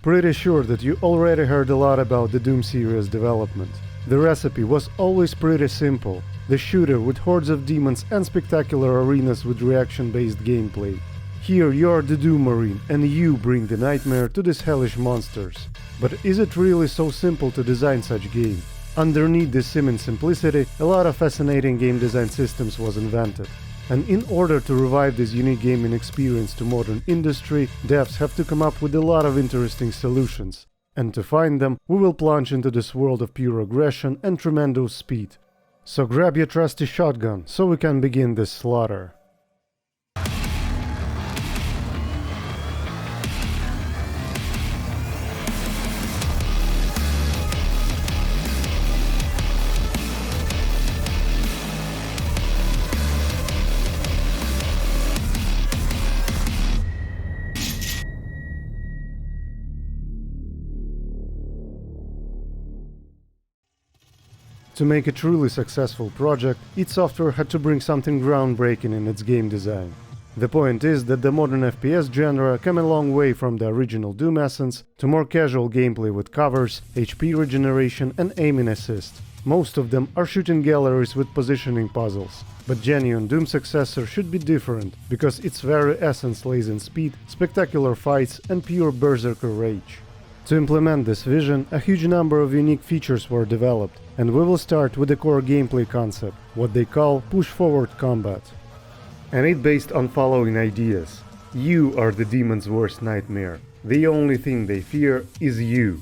Pretty sure that you already heard a lot about the Doom series development. The recipe was always pretty simple. The shooter with hordes of demons and spectacular arenas with reaction-based gameplay. Here you are the Doom Marine and you bring the nightmare to these hellish monsters. But is it really so simple to design such game? Underneath this seeming simplicity, a lot of fascinating game design systems was invented. And in order to revive this unique gaming experience to modern industry, devs have to come up with a lot of interesting solutions. And to find them, we will plunge into this world of pure aggression and tremendous speed. So grab your trusty shotgun, so we can begin this slaughter. To make a truly successful project, id Software had to bring something groundbreaking in its game design. The point is that the modern FPS genre came a long way from the original Doom essence to more casual gameplay with covers, HP regeneration and aiming assist. Most of them are shooting galleries with positioning puzzles. But genuine Doom successor should be different, because its very essence lays in speed, spectacular fights and pure berserker rage. To implement this vision, a huge number of unique features were developed, and we will start with the core gameplay concept, what they call push-forward combat. And it's based on following ideas. You are the demon's worst nightmare. The only thing they fear is you.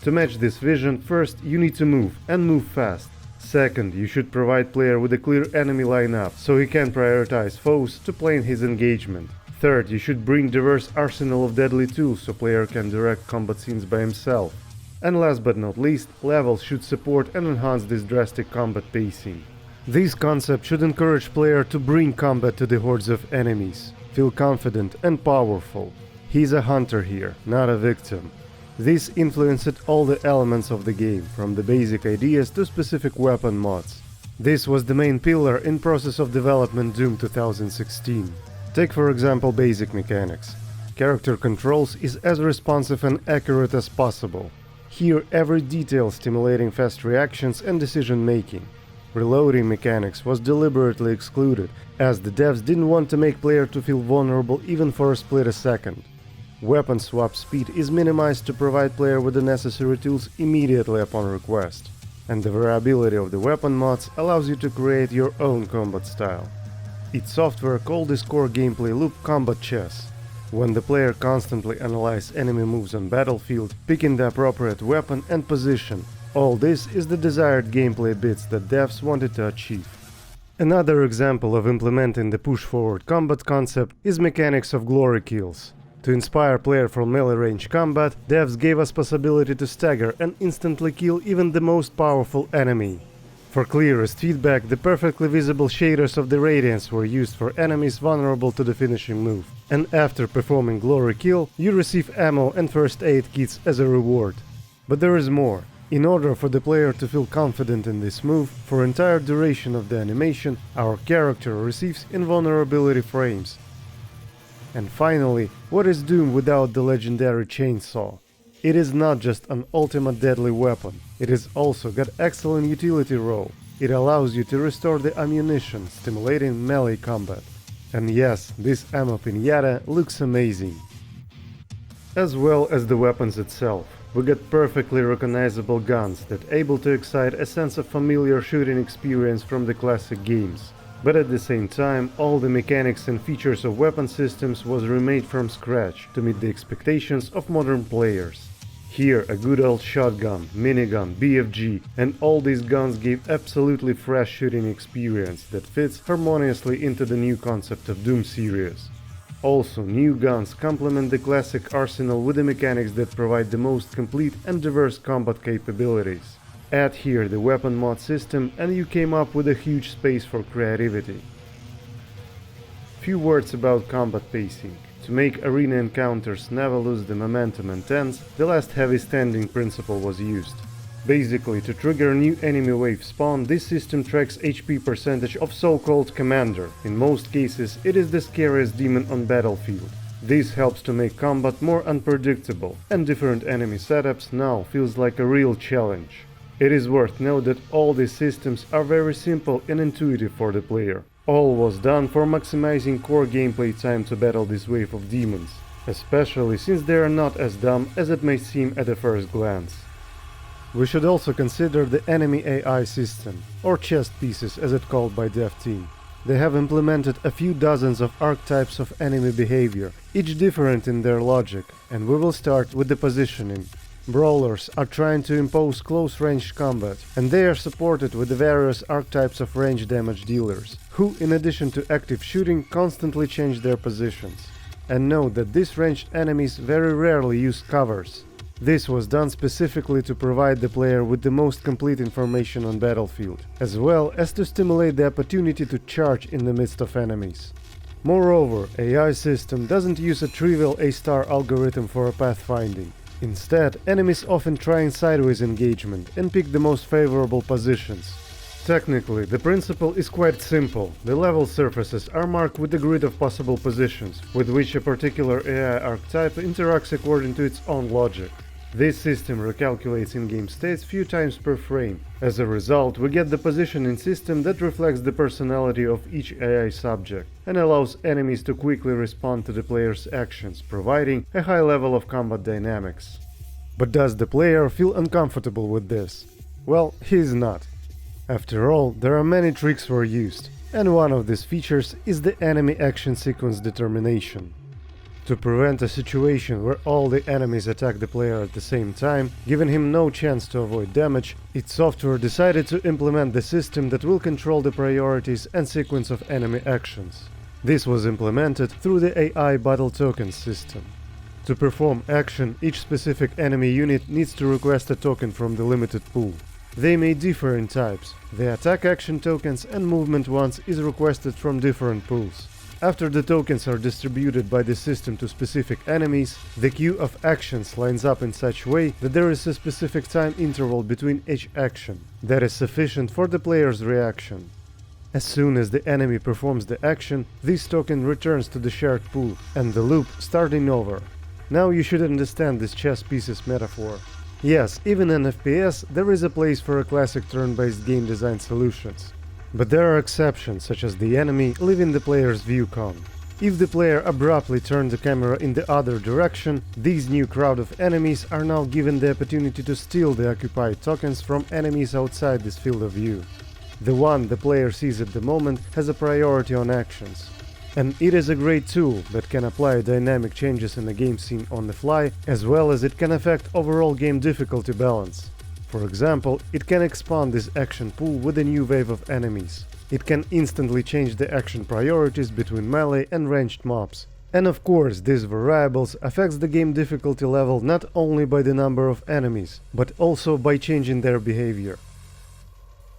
To match this vision, first you need to move, and move fast. Second, you should provide player with a clear enemy lineup, so he can prioritize foes to plan his engagement. Third, you should bring diverse arsenal of deadly tools so player can direct combat scenes by himself. And last but not least, levels should support and enhance this drastic combat pacing. This concept should encourage player to bring combat to the hordes of enemies, feel confident and powerful. He's a hunter here, not a victim. This influenced all the elements of the game, from the basic ideas to specific weapon mods. This was the main pillar in process of development Doom 2016. Take for example basic mechanics. Character controls is as responsive and accurate as possible. Here every detail stimulating fast reactions and decision making. Reloading mechanics was deliberately excluded, as the devs didn't want to make player to feel vulnerable even for a split a second. Weapon swap speed is minimized to provide player with the necessary tools immediately upon request. And the variability of the weapon mods allows you to create your own combat style. id Software called this core gameplay loop combat chess. When the player constantly analyzes enemy moves on battlefield, picking the appropriate weapon and position. All this is the desired gameplay bits that devs wanted to achieve. Another example of implementing the push-forward combat concept is mechanics of glory kills. To inspire player from melee range combat, devs gave us possibility to stagger and instantly kill even the most powerful enemy. For clearest feedback, the perfectly visible shaders of the radiance were used for enemies vulnerable to the finishing move. And after performing glory kill, you receive ammo and first aid kits as a reward. But there is more. In order for the player to feel confident in this move, for entire duration of the animation, our character receives invulnerability frames. And finally, what is Doom without the legendary chainsaw? It is not just an ultimate deadly weapon, it is also got excellent utility role. It allows you to restore the ammunition, stimulating melee combat. And yes, this ammo piñata looks amazing. As well as the weapons itself, we get perfectly recognizable guns that able to excite a sense of familiar shooting experience from the classic games. But at the same time, all the mechanics and features of weapon systems was remade from scratch to meet the expectations of modern players. Here a good old shotgun, minigun, BFG and all these guns gave absolutely fresh shooting experience that fits harmoniously into the new concept of Doom series. Also, new guns complement the classic arsenal with the mechanics that provide the most complete and diverse combat capabilities. Add here the weapon mod system and you came up with a huge space for creativity. Few words about combat pacing. To make arena encounters never lose the momentum and tense, the last heavy standing principle was used. Basically, to trigger a new enemy wave spawn, this system tracks HP percentage of so-called commander. In most cases, it is the scariest demon on battlefield. This helps to make combat more unpredictable, and different enemy setups now feels like a real challenge. It is worth noting that all these systems are very simple and intuitive for the player. All was done for maximizing core gameplay time to battle this wave of demons, especially since they are not as dumb as it may seem at the first glance. We should also consider the enemy AI system, or chess pieces as it's called by dev team. They have implemented a few dozens of archetypes of enemy behavior, each different in their logic, and we will start with the positioning. Brawlers are trying to impose close-range combat, and they are supported with the various archetypes of range damage dealers, who, in addition to active shooting, constantly change their positions. And note that these ranged enemies very rarely use covers. This was done specifically to provide the player with the most complete information on battlefield, as well as to stimulate the opportunity to charge in the midst of enemies. Moreover, AI system doesn't use a trivial A-star algorithm for pathfinding. Instead, enemies often try in sideways engagement and pick the most favorable positions. Technically, the principle is quite simple. The level surfaces are marked with a grid of possible positions, with which a particular AI archetype interacts according to its own logic. This system recalculates in-game states few times per frame. As a result, we get the positioning system that reflects the personality of each AI subject, and allows enemies to quickly respond to the player's actions, providing a high level of combat dynamics. But does the player feel uncomfortable with this? Well, he is not. After all, there are many tricks were used, and one of these features is the enemy action sequence determination. To prevent a situation where all the enemies attack the player at the same time, giving him no chance to avoid damage, id Software decided to implement the system that will control the priorities and sequence of enemy actions. This was implemented through the AI battle token system. To perform action, each specific enemy unit needs to request a token from the limited pool. They may differ in types. The attack action tokens and movement ones is requested from different pools. After the tokens are distributed by the system to specific enemies, the queue of actions lines up in such way that there is a specific time interval between each action that is sufficient for the player's reaction. As soon as the enemy performs the action, this token returns to the shared pool, and the loop starting over. Now you should understand this chess pieces metaphor. Yes, even in FPS there is a place for a classic turn-based game design solutions. But there are exceptions, such as the enemy leaving the player's view cone. If the player abruptly turns the camera in the other direction, these new crowd of enemies are now given the opportunity to steal the occupied tokens from enemies outside this field of view. The one the player sees at the moment has a priority on actions. And it is a great tool that can apply dynamic changes in the game scene on the fly, as well as it can affect overall game difficulty balance. For example, it can expand this action pool with a new wave of enemies. It can instantly change the action priorities between melee and ranged mobs. And of course, these variables affects the game difficulty level not only by the number of enemies, but also by changing their behavior.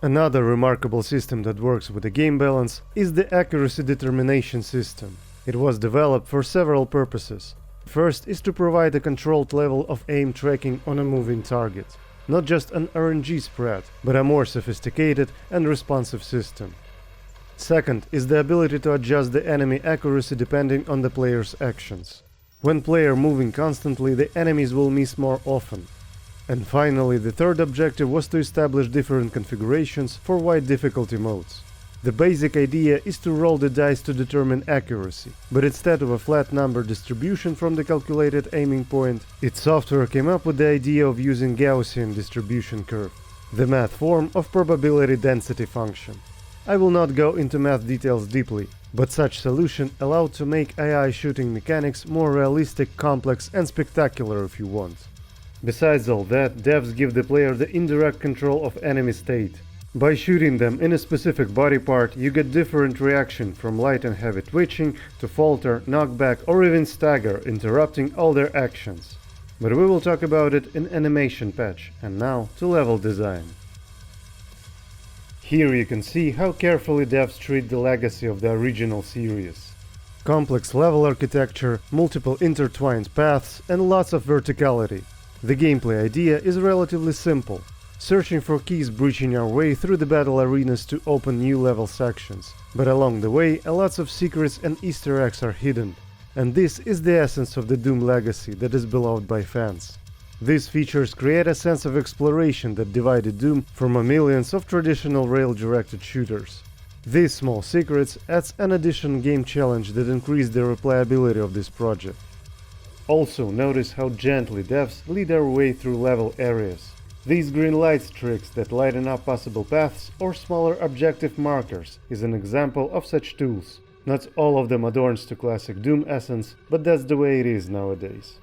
Another remarkable system that works with the game balance is the accuracy determination system. It was developed for several purposes. First is to provide a controlled level of aim tracking on a moving target. Not just an RNG spread, but a more sophisticated and responsive system. Second is the ability to adjust the enemy accuracy depending on the player's actions. When player moving constantly, the enemies will miss more often. And finally, the third objective was to establish different configurations for wide difficulty modes. The basic idea is to roll the dice to determine accuracy, but instead of a flat number distribution from the calculated aiming point, id Software came up with the idea of using Gaussian distribution curve, the math form of probability density function. I will not go into math details deeply, but such solution allowed to make AI shooting mechanics more realistic, complex and spectacular if you want. Besides all that, devs give the player the indirect control of enemy state. By shooting them in a specific body part, you get different reaction from light and heavy twitching to falter, knockback or even stagger, interrupting all their actions. But we will talk about it in animation patch, and now to level design. Here you can see how carefully devs treat the legacy of the original series. Complex level architecture, multiple intertwined paths and lots of verticality. The gameplay idea is relatively simple. Searching for keys breaching our way through the battle arenas to open new level sections. But along the way, lots of secrets and Easter eggs are hidden. and this is the essence of the Doom legacy that is beloved by fans. These features create a sense of exploration that divided Doom from millions of traditional rail-directed shooters. These small secrets adds an additional game challenge that increased the replayability of this project. Also notice how gently devs lead our way through level areas. These green light tricks that lighten up possible paths or smaller objective markers is an example of such tools. Not all of them adorns to classic Doom essence, but that's the way it is nowadays.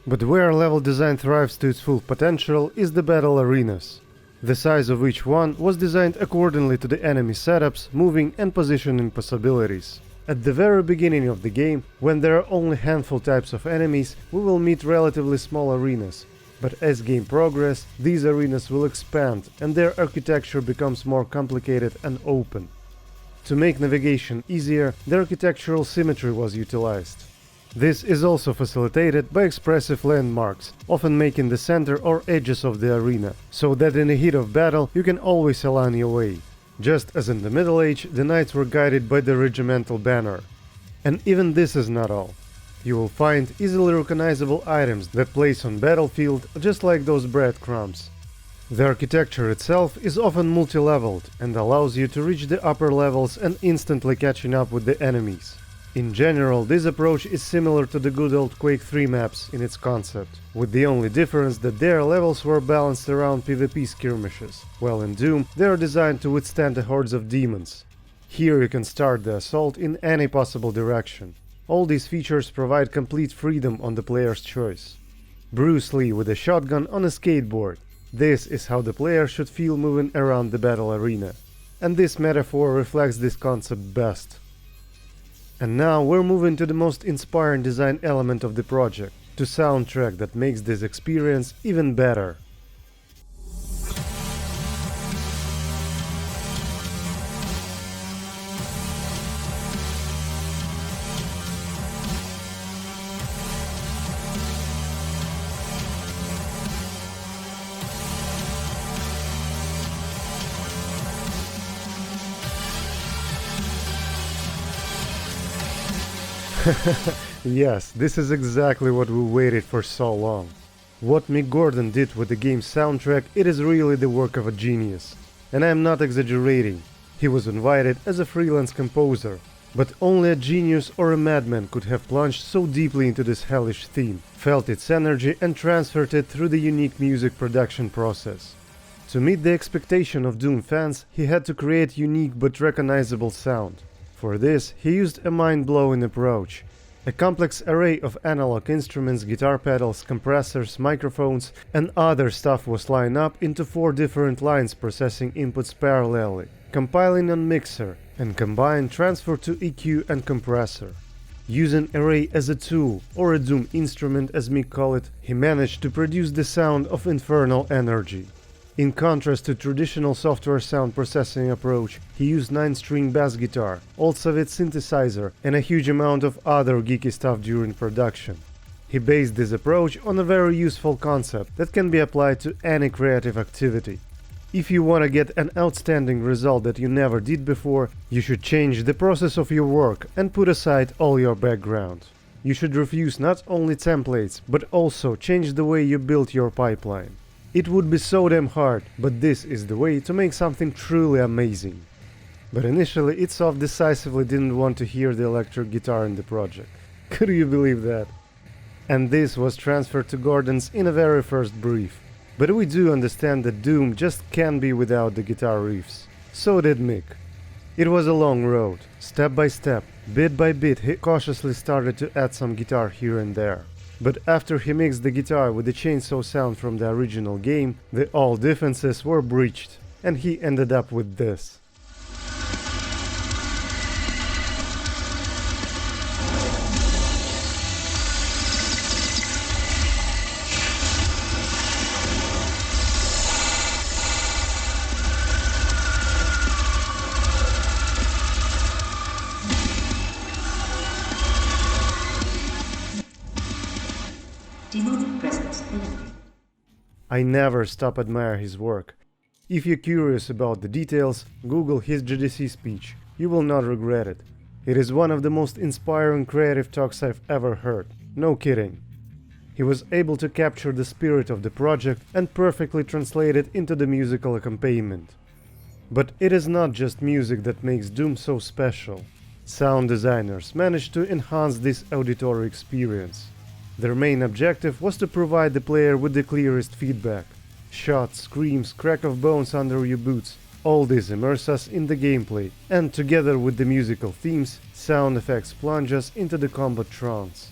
But where level design thrives to its full potential is the battle arenas. The size of each one was designed accordingly to the enemy setups, moving and positioning possibilities. At the very beginning of the game, when there are only handful types of enemies, we will meet relatively small arenas. But as game progresses, these arenas will expand and their architecture becomes more complicated and open. To make navigation easier, the architectural symmetry was utilized. This is also facilitated by expressive landmarks, often making the center or edges of the arena, so that in the heat of battle you can always align your way. Just as in the Middle Age, the knights were guided by the regimental banner. And even this is not all. You will find easily recognizable items that place on battlefield just like those breadcrumbs. The architecture itself is often multi-leveled and allows you to reach the upper levels and instantly catching up with the enemies. In general, this approach is similar to the good old Quake 3 maps in its concept, with the only difference that their levels were balanced around PvP skirmishes, while in Doom they are designed to withstand the hordes of demons. Here you can start the assault in any possible direction. All these features provide complete freedom on the player's choice. Bruce Lee with a shotgun on a skateboard. This is how the player should feel moving around the battle arena. And this metaphor reflects this concept best. And now we're moving to the most inspiring design element of the project, to soundtrack that makes this experience even better. Yes, this is exactly what we waited for so long. What Mick Gordon did with the game's soundtrack, it is really the work of a genius. And I am not exaggerating. He was invited as a freelance composer, but only a genius or a madman could have plunged so deeply into this hellish theme, felt its energy and transferred it through the unique music production process. To meet the expectation of Doom fans, he had to create unique but recognizable sound. For this, he used a mind-blowing approach. A complex array of analog instruments, guitar pedals, compressors, microphones, and other stuff was lined up into 4 different lines processing inputs parallelly, compiling on mixer, and combined transfer to EQ and compressor. Using array as a tool, or a Doom instrument as Mick called it, he managed to produce the sound of infernal energy. In contrast to traditional software sound processing approach, he used 9-string bass guitar, old Soviet synthesizer, and a huge amount of other geeky stuff during production. He based this approach on a very useful concept that can be applied to any creative activity. If you want to get an outstanding result that you never did before, you should change the process of your work and put aside all your background. You should refuse not only templates, but also change the way you build your pipeline. It would be so damn hard, but this is the way to make something truly amazing. But initially, Itsoft decisively didn't want to hear the electric guitar in the project. Could you believe that? And this was transferred to Gordon's in a very first brief. But we do understand that Doom just can't be without the guitar riffs. So did Mick. It was a long road. Step by step, bit by bit, he cautiously started to add some guitar here and there. But after he mixed the guitar with the chainsaw sound from the original game, all defenses were breached, and he ended up with this. I never stop admire his work. If you're curious about the details, Google his GDC speech. You will not regret it. It is one of the most inspiring creative talks I've ever heard, no kidding. He was able to capture the spirit of the project and perfectly translate it into the musical accompaniment. But it is not just music that makes Doom so special. Sound designers managed to enhance this auditory experience. Their main objective was to provide the player with the clearest feedback. Shots, screams, crack of bones under your boots, all this immerse us in the gameplay, and together with the musical themes, sound effects plunge us into the combat trance.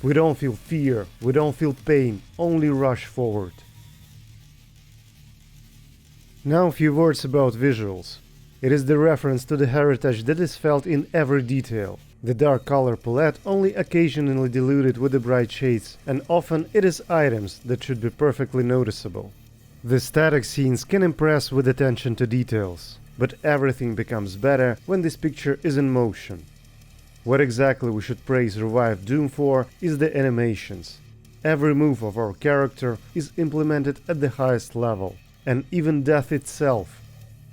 We don't feel fear, we don't feel pain, only rush forward. Now a few words about visuals. It is the reference to the heritage that is felt in every detail. The dark color palette only occasionally diluted with the bright shades, and often it is items that should be perfectly noticeable. The static scenes can impress with attention to details, but everything becomes better when this picture is in motion. What exactly we should praise Revived Doom for is the animations. Every move of our character is implemented at the highest level, and even death itself.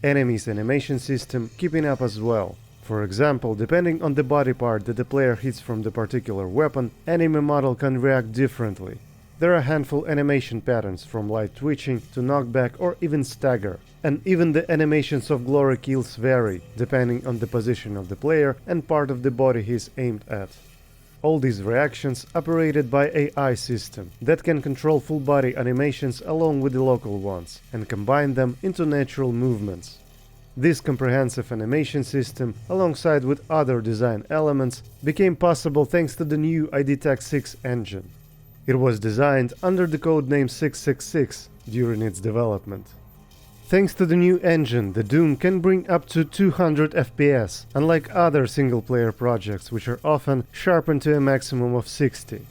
Enemies' animation system keeping up as well. For example, depending on the body part that the player hits from the particular weapon, enemy model can react differently. There are a handful animation patterns from light twitching to knockback or even stagger. And even the animations of glory kills vary, depending on the position of the player and part of the body he is aimed at. All these reactions operated by AI system that can control full body animations along with the local ones and combine them into natural movements. This comprehensive animation system, alongside with other design elements, became possible thanks to the new ID-Tech6 engine. It was designed under the codename 666 during its development. Thanks to the new engine, the Doom can bring up to 200 FPS, unlike other single-player projects which are often sharpened to a maximum of 60.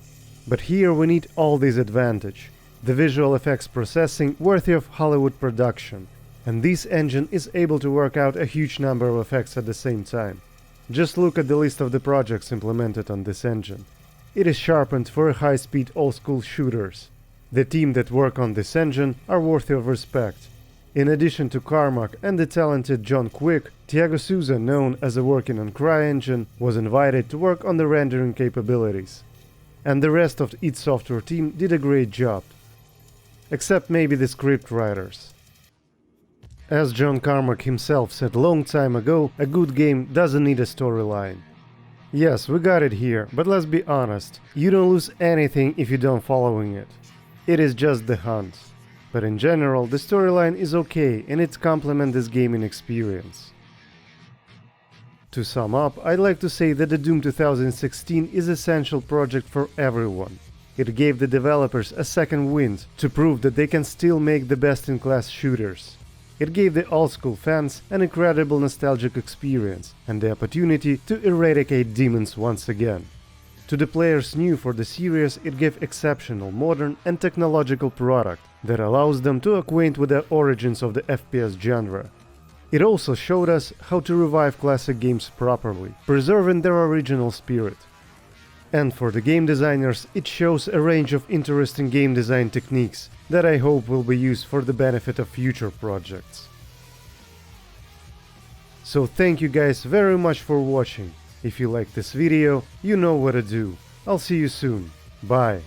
But here we need all this advantage. The visual effects processing worthy of Hollywood production. And this engine is able to work out a huge number of effects at the same time. Just look at the list of the projects implemented on this engine. It is sharpened for high-speed old-school shooters. The team that work on this engine are worthy of respect. In addition to Carmack and the talented John Quick, Thiago Souza, known as a working on CryEngine, was invited to work on the rendering capabilities. And the rest of the id Software team did a great job. Except maybe the script writers. As John Carmack himself said long time ago, a good game doesn't need a storyline. Yes, we got it here, but let's be honest, you don't lose anything if you don't following it. It is just the hunt. But in general, the storyline is okay and it complements this gaming experience. To sum up, I'd like to say that the Doom 2016 is an essential project for everyone. It gave the developers a second wind to prove that they can still make the best-in-class shooters. It gave the old-school fans an incredible nostalgic experience and the opportunity to eradicate demons once again. To the players new for the series, it gave exceptional modern and technological product that allows them to acquaint with the origins of the FPS genre. It also showed us how to revive classic games properly, preserving their original spirit. And for the game designers, it shows a range of interesting game design techniques that I hope will be used for the benefit of future projects. So thank you guys very much for watching. If you like this video, you know what to do. I'll see you soon. Bye.